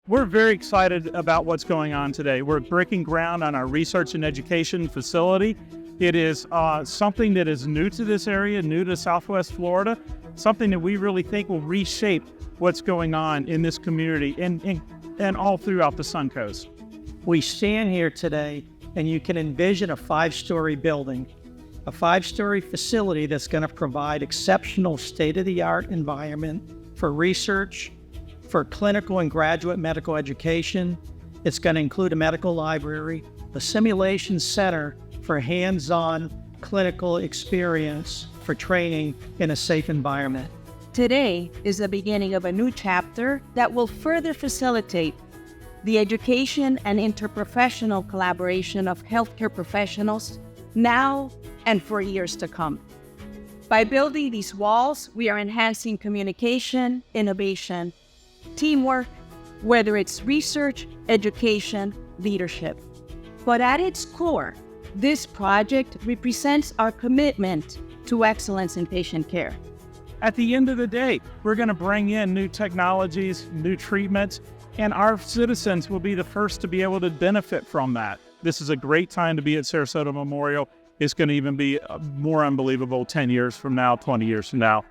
We're very excited about what's going on today. We're breaking ground on our research and education facility. It is something that is new to this area, new to Southwest Florida, something that we really think will reshape what's going on in this community and all throughout the Suncoast. We stand here today and you can envision a 5-story building, a 5-story facility that's going to provide exceptional state-of-the-art environment for research, for clinical and graduate medical education. It's going to include a medical library, a simulation center for hands-on clinical experience for training in a safe environment. Today is the beginning of a new chapter that will further facilitate the education and interprofessional collaboration of healthcare professionals now and for years to come. By building these walls, we are enhancing communication, innovation, teamwork, whether it's research, education, leadership. But at its core, this project represents our commitment to excellence in patient care. At the end of the day, we're going to bring in new technologies, new treatments, and our citizens will be the first to be able to benefit from that. This is a great time to be at Sarasota Memorial. It's going to even be more unbelievable 10 years from now, 20 years from now.